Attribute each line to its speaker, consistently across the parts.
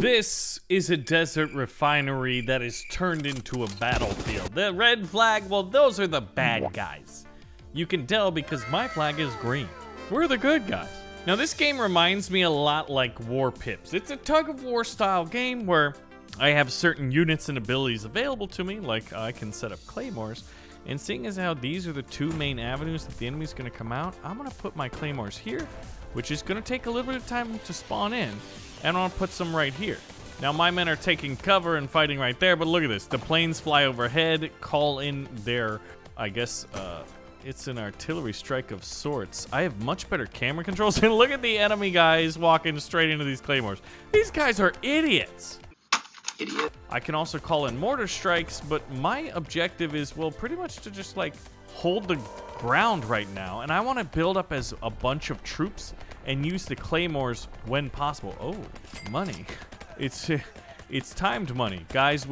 Speaker 1: This is a desert refinery that is turned into a battlefield. The red flag, well, those are the bad guys. You can tell because my flag is green. We're the good guys. Now, this game reminds me a lot like War Pips. It's a tug-of-war style game where I have certain units and abilities available to me, like I can set up claymores. And seeing as how these are the two main avenues that the enemy's gonna come out, I'm gonna put my claymores here, which is gonna take a little bit of time to spawn in. And I'm gonna put some right here. Now, my men are taking cover and fighting right there, but look at this. The planes fly overhead, call in their, I guess, it's an artillery strike of sorts. I have much better camera controls. And look at the enemy guys walking straight into these claymores. These guys are idiots.
Speaker 2: Idiot.
Speaker 1: I can also call in mortar strikes, but my objective is, well, pretty much to just like hold the ground right now. And I want to build up as a bunch of troops and use the claymores when possible. Oh, money. It's timed money. Guys,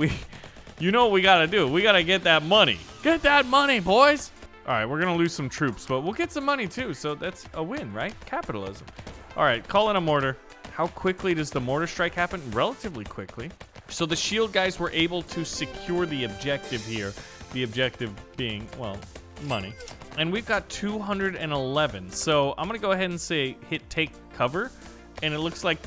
Speaker 1: you know what we gotta do. We gotta get that money. Get that money, boys. All right, we're gonna lose some troops, but we'll get some money too, so that's a win, right? Capitalism. All right, call in a mortar. How quickly does the mortar strike happen? Relatively quickly. So the shield guys were able to secure the objective here. The objective being, well, money. And we've got 211. So I'm gonna go ahead and say hit take cover. And it looks like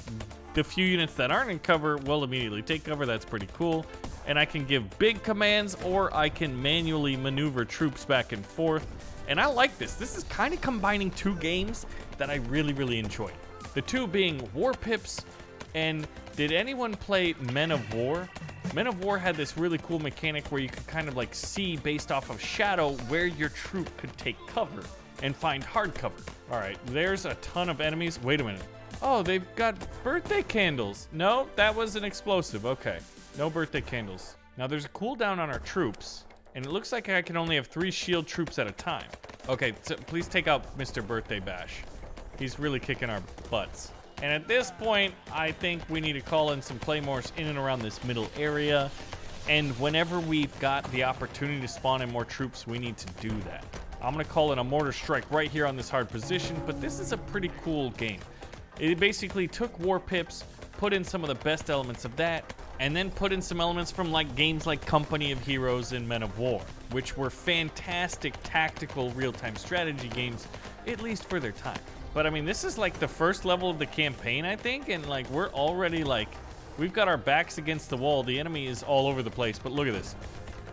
Speaker 1: the few units that aren't in cover will immediately take cover. That's pretty cool. And I can give big commands, or I can manually maneuver troops back and forth. And I like this. This is kind of combining two games that I really, really enjoy. The two being War Pips and did anyone play Men of War? Men of War had this really cool mechanic where you could kind of like see based off of shadow where your troop could take cover and find hard cover. All right, there's a ton of enemies. Wait a minute. Oh, they've got birthday candles. No, that was an explosive. Okay, no birthday candles. Now there's a cooldown on our troops, and it looks like I can only have 3 shield troops at a time. Okay, so please take out Mr. Birthday Bash. He's really kicking our butts. And at this point, I think we need to call in some claymores in and around this middle area. And whenever we've got the opportunity to spawn in more troops, we need to do that. I'm gonna call in a mortar strike right here on this hard position, but this is a pretty cool game. It basically took War Pips, put in some of the best elements of that, and then put in some elements from like games like Company of Heroes and Men of War, which were fantastic tactical real-time strategy games, at least for their time. But I mean, this is like the first level of the campaign, I think, and like we're already like, we've got our backs against the wall. The enemy is all over the place, but look at this.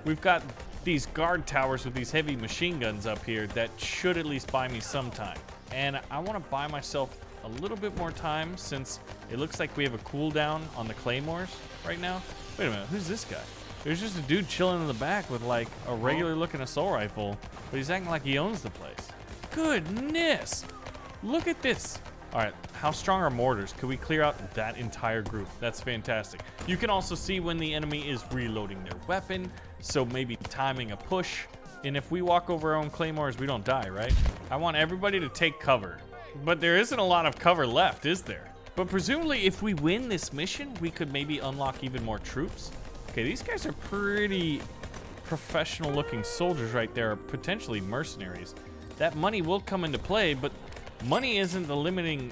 Speaker 1: We've got these guard towers with these heavy machine guns up here that should at least buy me some time. And I want to buy myself a little bit more time since it looks like we have a cooldown on the claymores right now. Wait a minute, who's this guy? There's just a dude chilling in the back with like a regular looking assault rifle, but he's acting like he owns the place. Goodness. Look at this. All right, how strong are mortars? Could we clear out that entire group? That's fantastic. You can also see when the enemy is reloading their weapon, so maybe timing a push. And if we walk over our own claymores, we don't die, right? I want everybody to take cover. But there isn't a lot of cover left, is there? But presumably, if we win this mission, we could maybe unlock even more troops. Okay, these guys are pretty professional-looking soldiers right there, potentially mercenaries. That money will come into play, but money isn't the limiting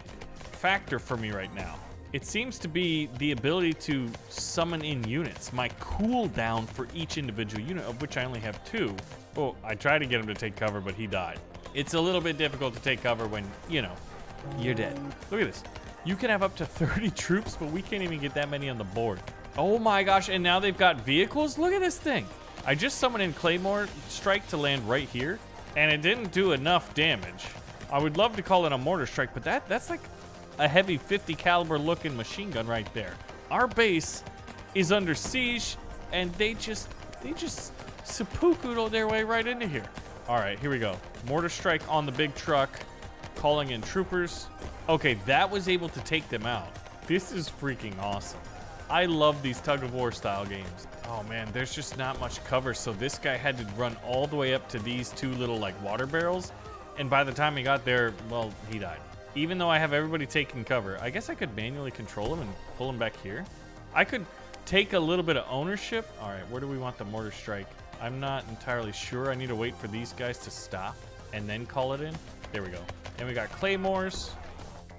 Speaker 1: factor for me right now. It seems to be the ability to summon in units. My cooldown for each individual unit, of which I only have 2. Oh, I tried to get him to take cover, but he died. It's a little bit difficult to take cover when, you know, you're dead. Look at this. You can have up to 30 troops, but we can't even get that many on the board. Oh my gosh, and now they've got vehicles? Look at this thing. I just summoned in Claymore Strike to land right here, and it didn't do enough damage. I would love to call it a mortar strike, but that's like a heavy 50 caliber looking machine gun right there. Our base is under siege, and they just seppuku'd their way right into here. All right, here we go. Mortar strike on the big truck, calling in troopers. Okay, that was able to take them out. This is freaking awesome. I love these tug-of-war style games. Oh man, there's just not much cover, so this guy had to run all the way up to these 2 little like water barrels. And by the time he got there, well, he died. Even though I have everybody taking cover, I guess I could manually control him and pull him back here. I could take a little bit of ownership. All right, where do we want the mortar strike? I'm not entirely sure. I need to wait for these guys to stop and then call it in. There we go. And we got claymores.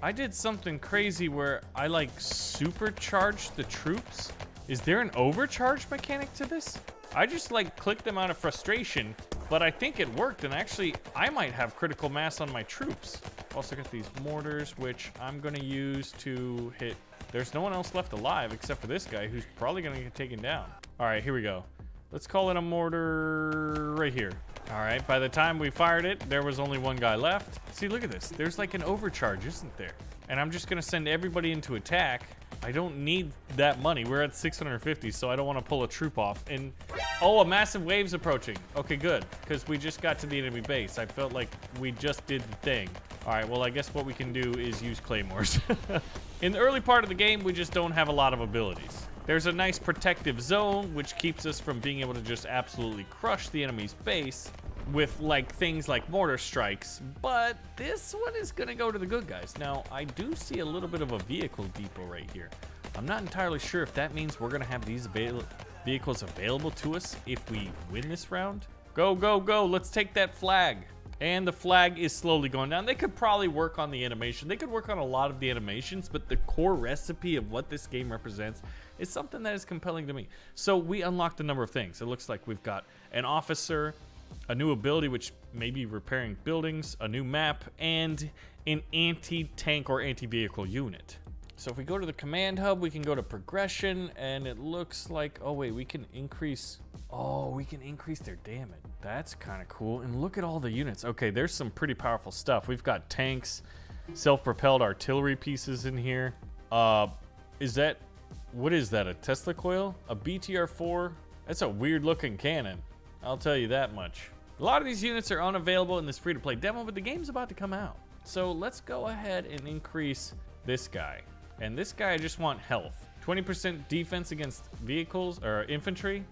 Speaker 1: I did something crazy where I like supercharged the troops. Is there an overcharge mechanic to this? I just like clicked them out of frustration, but I think it worked, and actually I might have critical mass on my troops. Also got these mortars, which I'm gonna use to hit. There's no one else left alive except for this guy who's probably gonna get taken down. All right, here we go. Let's call it a mortar right here. All right, by the time we fired it, there was only one guy left. See, look at this. There's like an overcharge, isn't there? And I'm just gonna send everybody into attack. I don't need that money. We're at 650, so I don't want to pull a troop off. And, oh, a massive wave's approaching. Okay, good, because we just got to the enemy base. I felt like we just did the thing. All right, well, I guess what we can do is use claymores. In the early part of the game, we just don't have a lot of abilities. There's a nice protective zone, which keeps us from being able to just absolutely crush the enemy's base with like things like mortar strikes, but this one is gonna go to the good guys. Now, I do see a little bit of a vehicle depot right here. I'm not entirely sure if that means we're gonna have these vehicles available to us if we win this round. Go, go, go, let's take that flag. And the flag is slowly going down. They could probably work on the animation. They could work on a lot of the animations, but the core recipe of what this game represents is something that is compelling to me. So we unlocked a number of things. It looks like we've got an officer, a new ability, which may be repairing buildings, a new map, and an anti-tank or anti-vehicle unit. So if we go to the command hub, we can go to progression, and it looks like, oh wait, we can increase, oh, we can increase their damage. That's kind of cool. And look at all the units. Okay, there's some pretty powerful stuff. We've got tanks, self-propelled artillery pieces in here. Is that, what is that, a Tesla coil? A BTR-4? That's a weird looking cannon. I'll tell you that much. A lot of these units are unavailable in this free-to-play demo, but the game's about to come out. So let's go ahead and increase this guy. And this guy, I just want health. 20% defense against vehicles or infantry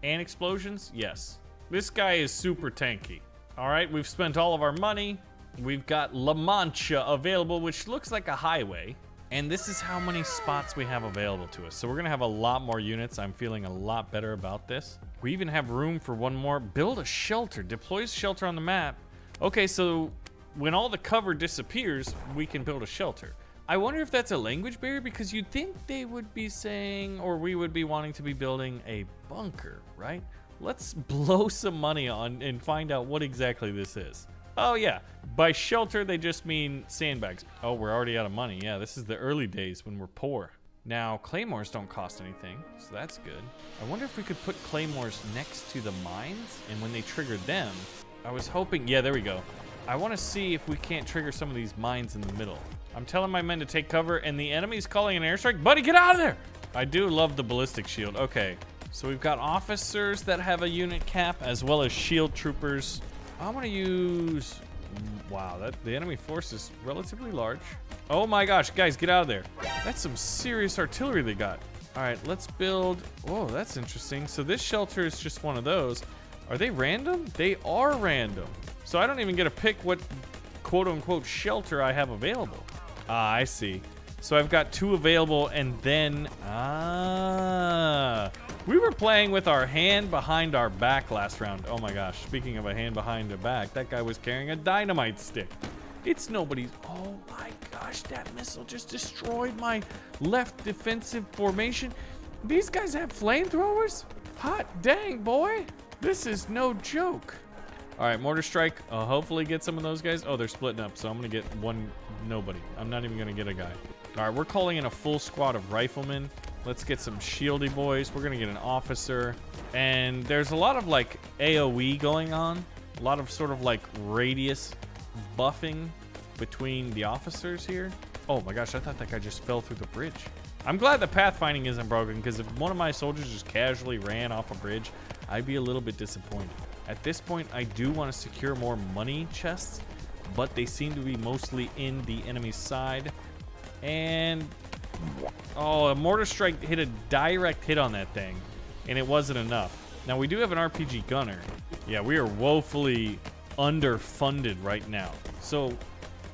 Speaker 1: and explosions, yes. This guy is super tanky. All right, we've spent all of our money. We've got La Mancha available, which looks like a highway. And this is how many spots we have available to us. So we're gonna have a lot more units. I'm feeling a lot better about this. We even have room for one more. Build a shelter, deploys shelter on the map. Okay, so when all the cover disappears, we can build a shelter. I wonder if that's a language barrier, because you'd think they would be saying, or we would be wanting to be building a bunker, right? Let's blow some money on and find out what exactly this is. Oh yeah, by shelter, they just mean sandbags. Oh, we're already out of money. Yeah, this is the early days when we're poor. Now, claymores don't cost anything, so that's good. I wonder if we could put claymores next to the mines, and when they trigger them, I was hoping, yeah, there we go. I want to see if we can't trigger some of these mines in the middle. I'm telling my men to take cover, and the enemy's calling an airstrike. Buddy, get out of there! I do love the ballistic shield. Okay, so we've got officers that have a unit cap, as well as shield troopers. I'm gonna use, wow, the enemy force is relatively large. Oh my gosh, guys, get out of there. That's some serious artillery they got. All right, let's build, whoa, that's interesting. So this shelter is just one of those. Are they random? They are random. So I don't even get to pick what quote unquote shelter I have available. Ah, I see. So I've got 2 available, and then, we were playing with our hand behind our back last round. Oh my gosh, speaking of a hand behind the back, that guy was carrying a dynamite stick. It's nobody's, oh my gosh, that missile just destroyed my left defensive formation. These guys have flamethrowers? Hot dang, boy. This is no joke. All right, mortar strike. I'll hopefully get some of those guys. Oh, they're splitting up, so I'm gonna get one nobody. I'm not even gonna get a guy. All right, we're calling in a full squad of riflemen. Let's get some shieldy boys. We're gonna get an officer. And there's a lot of like AoE going on. A lot of sort of like radius buffing between the officers here. Oh my gosh, I thought that guy just fell through the bridge. I'm glad the pathfinding isn't broken, because if one of my soldiers just casually ran off a bridge, I'd be a little bit disappointed. At this point, I do want to secure more money chests, but they seem to be mostly in the enemy's side. And, oh, a mortar strike hit a direct hit on that thing, and it wasn't enough. Now, we do have an RPG gunner. Yeah, we are woefully underfunded right now. So,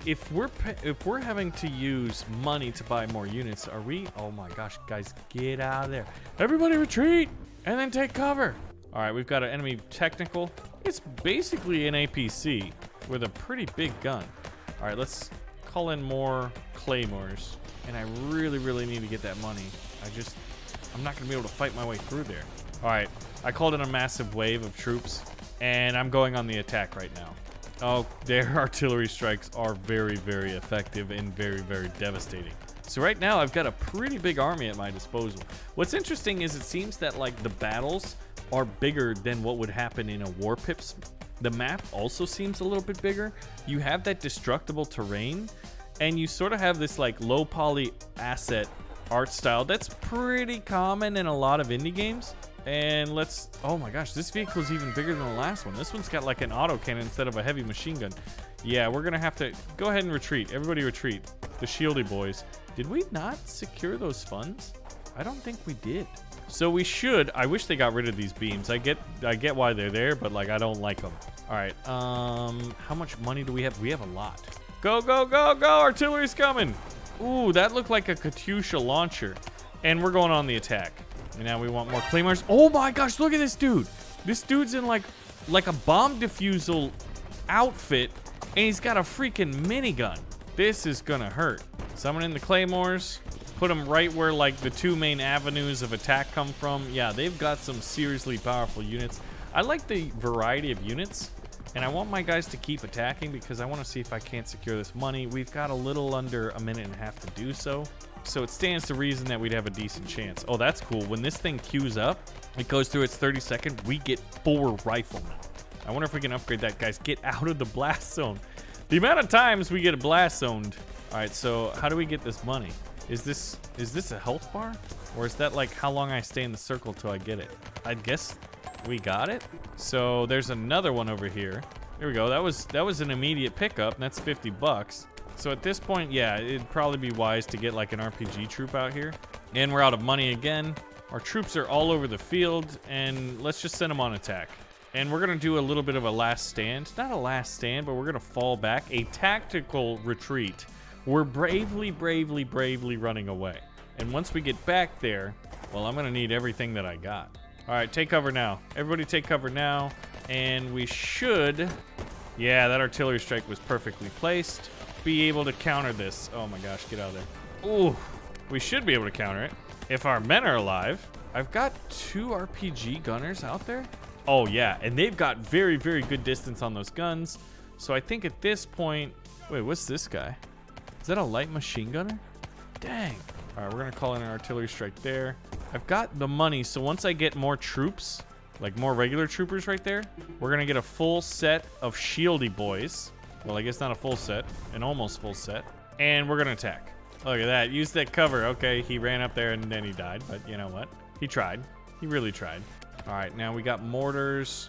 Speaker 1: if we're having to use money to buy more units, are we? Oh my gosh, guys, get out of there. Everybody retreat, and then take cover. All right, we've got an enemy technical. It's basically an APC with a pretty big gun. All right, let's call in more claymores. And I really, really need to get that money. I'm not going to be able to fight my way through there. All right, I called in a massive wave of troops, and I'm going on the attack right now. Oh, their artillery strikes are very, very effective and very, very devastating. So right now, I've got a pretty big army at my disposal. What's interesting is it seems that, like, the battles are bigger than what would happen in a War Pips. The map also seems a little bit bigger. You have that destructible terrain, and you sort of have this, like, low poly asset art style that's pretty common in a lot of indie games. And oh my gosh, this vehicle is even bigger than the last one. This one's got like an autocannon instead of a heavy machine gun. Yeah, we're gonna have to go ahead and retreat. Everybody retreat. The shieldy boys. Did we not secure those funds? I don't think we did. So we should. I wish they got rid of these beams. I get why they're there, but like I don't like them. All right. How much money do we have? We have a lot. Go, go, go, go! Artillery's coming. Ooh, that looked like a Katyusha launcher. And we're going on the attack. And now we want more claymores. Oh my gosh, look at this dude. This dude's in like a bomb defusal outfit, and he's got a freaking minigun. This is gonna hurt. Summon in the claymores. Put them right where like the two main avenues of attack come from. Yeah, they've got some seriously powerful units. I like the variety of units, and I want my guys to keep attacking because I want to see if I can't secure this money. We've got a little under a minute and a half to do so. So it stands to reason that we'd have a decent chance. Oh, that's cool. When this thing queues up, it goes through its 30-second, we get 4 riflemen. I wonder if we can upgrade that, guys. Get out of the blast zone. The amount of times we get blast zoned. All right, so how do we get this money? Is this a health bar? Or is that like how long I stay in the circle till I get it? I guess we got it. So there's another one over here. Here we go. That was an immediate pickup, and that's 50 bucks. So at this point, yeah, it'd probably be wise to get like an RPG troop out here. And we're out of money again. Our troops are all over the field, and let's just send them on attack. And we're gonna do a little bit of a last stand. Not a last stand, but we're gonna fall back. A tactical retreat. We're bravely, bravely, bravely running away. And once we get back there, well, I'm gonna need everything that I got. All right, take cover now. Everybody take cover now. And we should, yeah, that artillery strike was perfectly placed. Be able to counter this. Oh my gosh, get out of there. Ooh, we should be able to counter it if our men are alive. I've got 2 RPG gunners out there. Oh yeah, and they've got very, very good distance on those guns. So I think at this point, wait, what's this guy? Is that a light machine gunner? Dang. All right, we're gonna call in an artillery strike there. I've got the money, so once I get more troops, like more regular troopers right there, we're gonna get a full set of shieldy boys. Well, I guess not a full set, an almost full set. And we're gonna attack. Look at that, use that cover. Okay, he ran up there and then he died, but you know what? He tried, he really tried. All right, now we got mortars.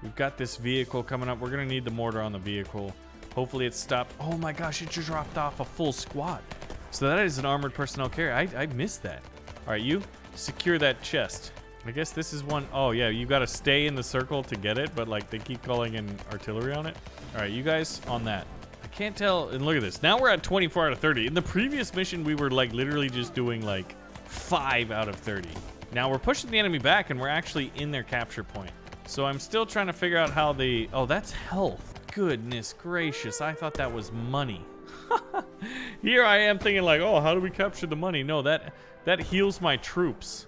Speaker 1: We've got this vehicle coming up. We're gonna need the mortar on the vehicle. Hopefully it stopped. Oh my gosh, it just dropped off a full squad. So that is an armored personnel carrier. I missed that. All right, you secure that chest. I guess this is one. Oh yeah, you gotta stay in the circle to get it, but like they keep calling in artillery on it. All right, you guys on that. I can't tell, and look at this. Now we're at 24 out of 30. In the previous mission, we were like literally just doing like 5 out of 30. Now we're pushing the enemy back and we're actually in their capture point. So I'm still trying to figure out how the, oh, that's health. Goodness gracious, I thought that was money. Here I am thinking like, oh, how do we capture the money? No, that heals my troops.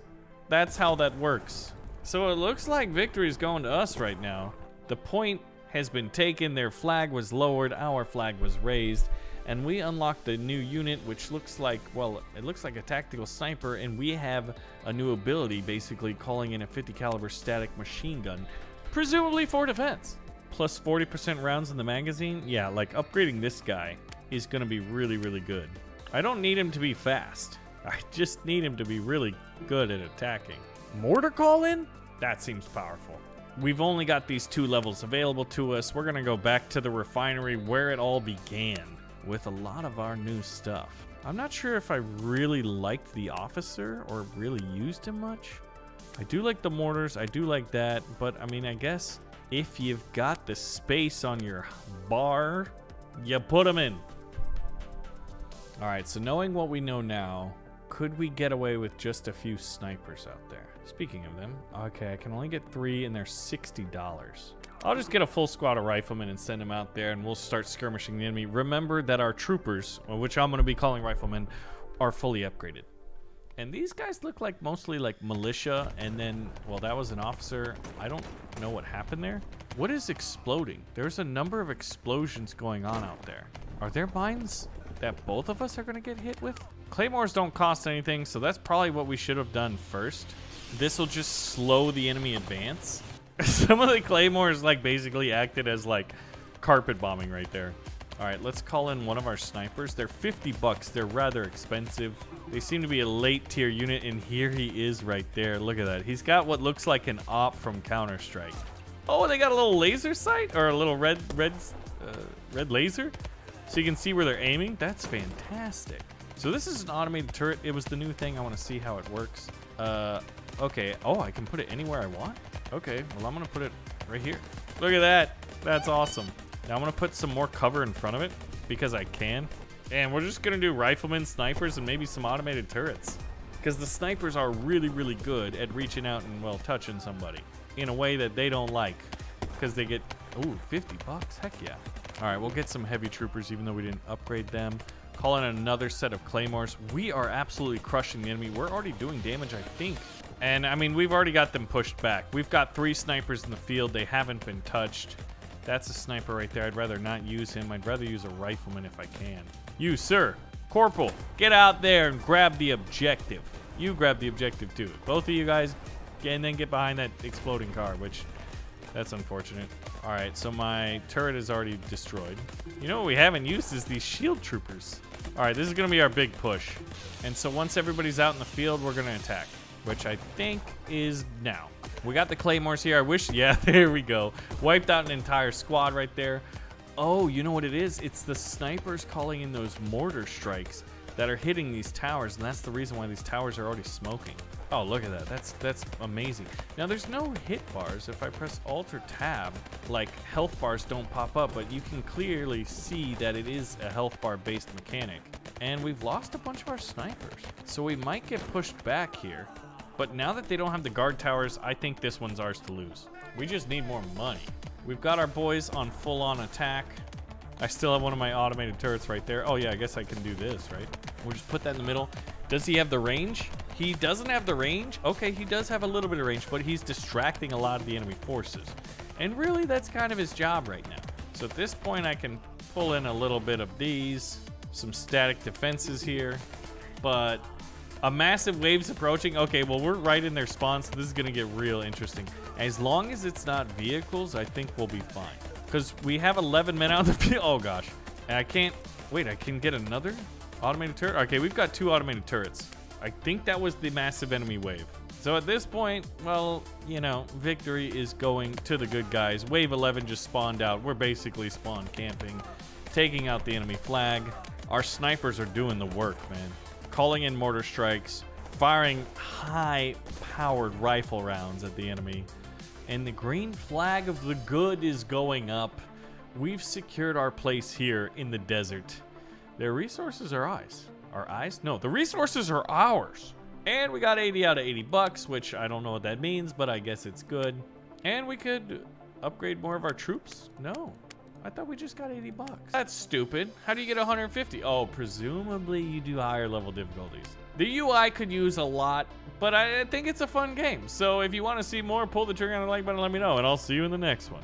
Speaker 1: That's how that works. So it looks like victory is going to us right now. The point has been taken, their flag was lowered, our flag was raised, and we unlocked a new unit which looks like, well, it looks like a tactical sniper, and we have a new ability basically calling in a 50 caliber static machine gun, presumably for defense. Plus 40% rounds in the magazine. Yeah, like upgrading this guy is gonna be really, really good. I don't need him to be fast. I just need him to be really good at attacking. Mortar call in? That seems powerful. We've only got these 2 levels available to us. We're gonna go back to the refinery where it all began with a lot of our new stuff. I'm not sure if I really liked the officer or really used him much. I do like the mortars, I do like that, but I mean, I guess if you've got the space on your bar, you put them in. All right, so knowing what we know now, could we get away with just a few snipers out there? Speaking of them, okay, I can only get 3 and they're $60. I'll just get a full squad of riflemen and send them out there, and we'll start skirmishing the enemy. Remember that our troopers, which I'm going to be calling riflemen, are fully upgraded. And these guys look like mostly like militia, and then, well, that was an officer. I don't know what happened there. What is exploding? There's a number of explosions going on out there. Are there mines that both of us are going to get hit with? Claymores don't cost anything, so that's probably what we should have done first. This will just slow the enemy advance. Some of the claymores like basically acted as like carpet bombing right there. All right, let's call in one of our snipers. They're 50 bucks. They're rather expensive. They seem to be a late tier unit, and here he is right there. Look at that. He's got what looks like an op from Counter-Strike. Oh, they got a little laser sight or a little red laser, so you can see where they're aiming. That's fantastic. So this is an automated turret. It was the new thing. I want to see how it works. Okay. Oh, I can put it anywhere I want. Okay. Well, I'm gonna put it right here. Look at that. That's awesome. Now I'm gonna put some more cover in front of it because I can. And we're just gonna do riflemen, snipers, and maybe some automated turrets. Because the snipers are really, really good at reaching out and, well, touching somebody in a way that they don't like. Because they get, ooh, 50 bucks, heck yeah. All right, we'll get some heavy troopers even though we didn't upgrade them. Call in another set of claymores. We are absolutely crushing the enemy. We're already doing damage, I think. And I mean, we've already got them pushed back. We've got 3 snipers in the field. They haven't been touched. That's a sniper right there. I'd rather not use him. I'd rather use a rifleman if I can. You, sir, Corporal, get out there and grab the objective. You grab the objective too. Both of you guys, and then get behind that exploding car, which, that's unfortunate. All right, so my turret is already destroyed. You know what we haven't used is these shield troopers. All right, this is gonna be our big push. And so once everybody's out in the field, we're gonna attack, which I think is now. We got the claymores here. I wish, yeah, there we go. Wiped out an entire squad right there. Oh, you know what it is? It's the snipers calling in those mortar strikes that are hitting these towers, and that's the reason why these towers are already smoking. Oh, look at that. That's amazing. Now, there's no hit bars. If I press Alt or Tab, like, health bars don't pop up, but you can clearly see that it is a health bar based mechanic. And we've lost a bunch of our snipers. So we might get pushed back here. But now that they don't have the guard towers, I think this one's ours to lose. We just need more money. We've got our boys on full-on attack. I still have one of my automated turrets right there. Oh yeah, I guess I can do this, right? We'll just put that in the middle. Does he have the range? He doesn't have the range. Okay, he does have a little bit of range, but he's distracting a lot of the enemy forces. And really, that's kind of his job right now. So at this point, I can pull in a little bit of these, some static defenses here, but a massive wave's approaching. Okay, well, we're right in their spawn, so this is gonna get real interesting. As long as it's not vehicles, I think we'll be fine. Because we have 11 men out in the field. Oh gosh. And I can't, wait, I can get another automated turret? Okay, we've got 2 automated turrets. I think that was the massive enemy wave. So at this point, well, you know, victory is going to the good guys. Wave 11 just spawned out. We're basically spawn camping, taking out the enemy flag. Our snipers are doing the work, man. Calling in mortar strikes, firing high-powered rifle rounds at the enemy. And the green flag of the good is going up. We've secured our place here in the desert. Their resources are ours. Our eyes? No, the resources are ours. And we got 80 out of 80 bucks, which I don't know what that means, but I guess it's good. And we could upgrade more of our troops? No. I thought we just got 80 bucks. That's stupid. How do you get 150? Oh, presumably you do higher level difficulties. The UI could use a lot, but I think it's a fun game. So if you want to see more, pull the trigger on the like button and let me know, and I'll see you in the next one.